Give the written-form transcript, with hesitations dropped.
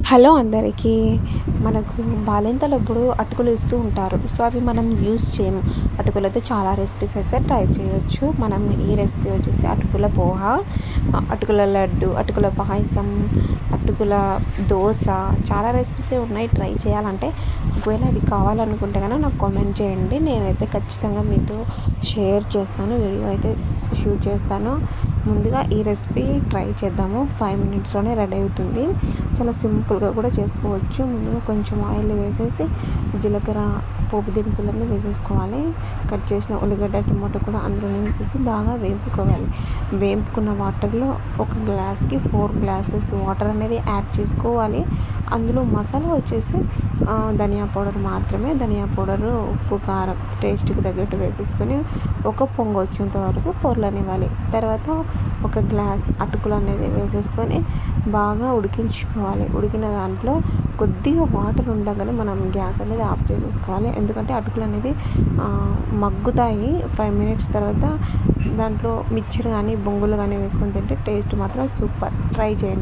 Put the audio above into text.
Hello అందరికీ. మనకు బాలింతలప్పుడు అటుకులు ఇస్తూ ఉంటారు. సో అవి మనం యూస్ చేయము. అటుకులతో చాలా రెసిపీస్ అయితే ట్రై చేయొచ్చు. మనం ఈ రెసిపీ వచ్చేసి అటుకుల పోహ, అటుకుల లడ్డు, అటుకుల పాయసం, అటుకుల దోశ, చాలా రెసిపీస్ ఉన్నాయి ట్రై చేయాలంటే. ఒకవేళ అవి కావాలనుకుంటే కనుక నాకు కామెంట్ చేయండి. నేనైతే ఖచ్చితంగా మీతో షేర్ చేస్తాను, వీడియో అయితే షూట్ చేస్తాను. ముందుగా ఈ రెసిపీ ట్రై చేద్దాము. 5 మినిట్స్లోనే రెడీ అవుతుంది. చాలా సింపుల్గా కూడా చేసుకోవచ్చు. ముందుగా కొంచెం ఆయిల్ వేసేసి జీలకర్ర, పోపు దినుసులన్నీ వేసేసుకోవాలి. కట్ చేసిన ఉల్లిగడ్డ, టమాటో కూడా అందులో వేసేసి బాగా వేపుకోవాలి. వేపుకున్న వాటర్లో ఒక గ్లాస్కి 4 గ్లాసెస్ వాటర్ అనేది యాడ్ చేసుకోవాలి. అందులో మసాలా వచ్చేసి ధనియా పౌడర్ మాత్రమే. ధనియా పౌడరు, ఉప్పు, కారం టేస్ట్కి తగ్గట్టు వేసేసుకొని ఒక పొంగు వచ్చేంత వరకు పొరలనివ్వాలి. తర్వాత ఒక గ్లాస్ అటుకులు అనేది వేసేసుకొని బాగా ఉడికించుకోవాలి. ఉడికిన దాంట్లో కొద్దిగా వాటర్ ఉండగానే మనం గ్యాస్ అనేది ఆఫ్ చేసేసుకోవాలి. ఎందుకంటే అటుకులు అనేది మగ్గుతాయి. 5 మినిట్స్ తర్వాత దాంట్లో మిక్చర్ కానీ బొంగులు కానీ వేసుకొని తింటే టేస్ట్ మాత్రం సూపర్. ట్రై చేయండి.